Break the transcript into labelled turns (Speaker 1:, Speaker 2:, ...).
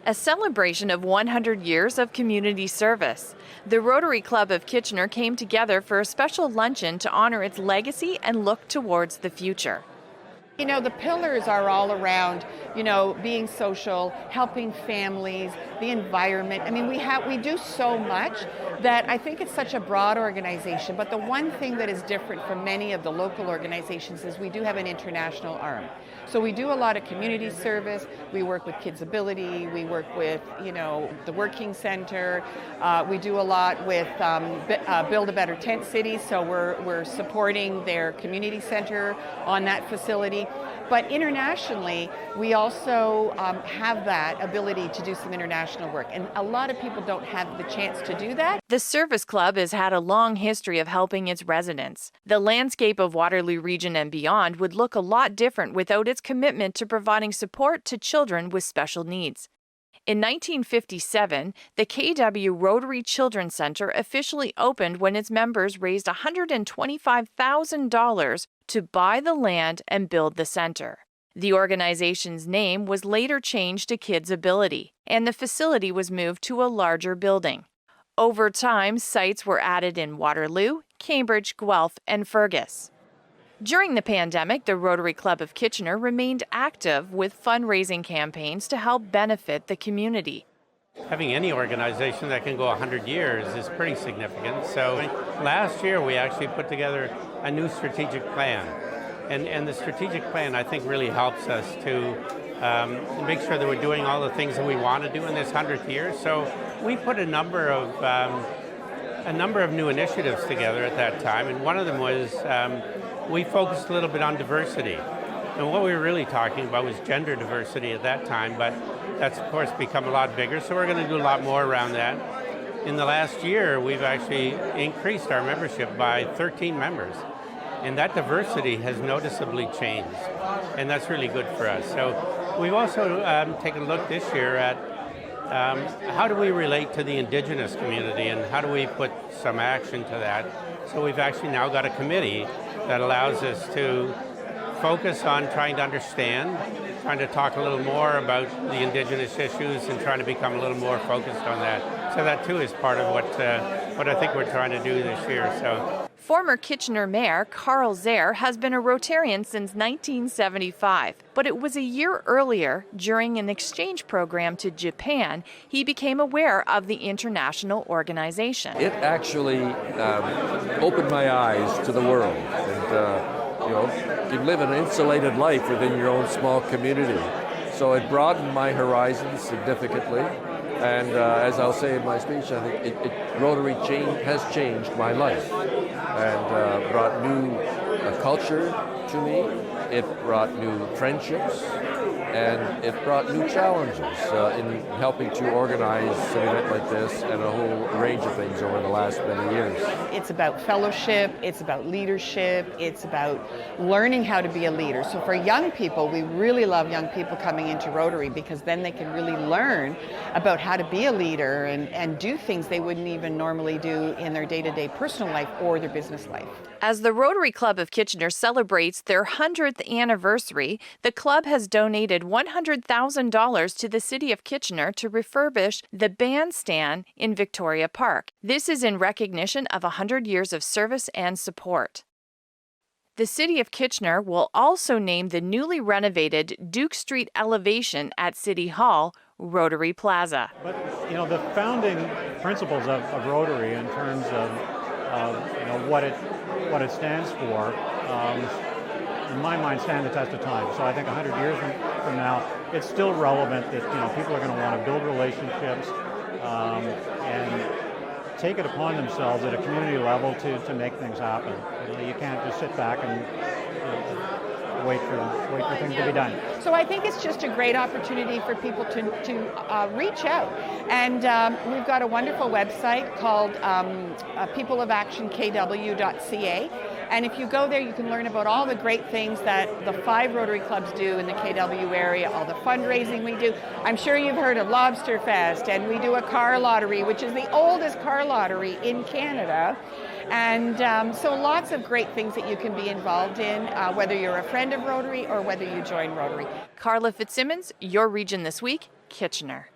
Speaker 1: a celebration of 100 years of community service. The Rotary Club of Kitchener came together for a special luncheon to honor its legacy and look towards the future.
Speaker 2: You know, the pillars are all around, being social, helping families, the environment. I mean, we do so much that I think it's such a broad organization. But the one thing that is different from many of the local organizations is we do have an international arm. So we do a lot of community service. We work with Kids Ability. We work with, the Working Center. We do a lot with Build a Better Tent City. So we're supporting their community center on that facility. But internationally, we also have that ability to do some international work. And a lot of people don't have the chance to do that.
Speaker 1: The Service Club has had a long history of helping its residents. The landscape of Waterloo Region and beyond would look a lot different without its commitment to providing support to children with special needs. In 1957, the KW Rotary Children's Center officially opened when its members raised $125,000 to buy the land and build the center. The organization's name was later changed to Kids Ability, and the facility was moved to a larger building. Over time, sites were added in Waterloo, Cambridge, Guelph, and Fergus. During the pandemic, the Rotary Club of Kitchener remained active with fundraising campaigns to help benefit the community.
Speaker 3: Having any organization that can go 100 years is pretty significant. So last year we actually put together a new strategic plan. And the strategic plan, I think, really helps us to make sure that we're doing all the things that we want to do in this 100th year. So we put a number of new initiatives together at that time, and one of them was we focused a little bit on diversity. And what we were really talking about was gender diversity at that time, but that's of course become a lot bigger, so we're going to do a lot more around that. In the last year, we've actually increased our membership by 13 members, and that diversity has noticeably changed, and that's really good for us. So we've also taken a look this year at how do we relate to the Indigenous community and how do we put some action to that. So we've actually now got a committee that allows us to focus on trying to understand, trying to talk a little more about the Indigenous issues and trying to become a little more focused on that. So that too is part of what I think we're trying to do this year. So.
Speaker 1: Former Kitchener Mayor Carl Zaire has been a Rotarian since 1975, but it was a year earlier, during an exchange program to Japan, he became aware of the international organization.
Speaker 4: It actually opened my eyes to the world, and you live an insulated life within your own small community. So it broadened my horizons significantly. And as I'll say in my speech, I think Rotary has changed my life and brought new culture to me. It brought new friendships, and it brought new challenges in helping to organize an event like this and a whole range of things over the last many years.
Speaker 2: It's about fellowship, it's about leadership, it's about learning how to be a leader. So for young people, we really love young people coming into Rotary because then they can really learn about how to be a leader and do things they wouldn't even normally do in their day-to-day personal life or their business life.
Speaker 1: As the Rotary Club of Kitchener celebrates their 100th anniversary, the club has donated $100,000 to the City of Kitchener to refurbish the bandstand in Victoria Park. This is in recognition of 100 years of service and support. The City of Kitchener will also name the newly renovated Duke Street elevation at City Hall Rotary Plaza.
Speaker 5: But the founding principles of Rotary in terms of what it stands for, in my mind, stand the test of time. So I think 100 years from now, it's still relevant that people are going to want to build relationships and take it upon themselves at a community level to make things happen. You can't just sit back and wait for things to be done.
Speaker 2: So I think it's just a great opportunity for people to reach out. And we've got a wonderful website called peopleofactionkw.ca. And if you go there, you can learn about all the great things that the 5 Rotary clubs do in the KW area, all the fundraising we do. I'm sure you've heard of Lobster Fest, and we do a car lottery, which is the oldest car lottery in Canada. And so lots of great things that you can be involved in, whether you're a friend of Rotary or whether you join Rotary.
Speaker 1: Carla Fitzsimmons, Your Region This Week, Kitchener.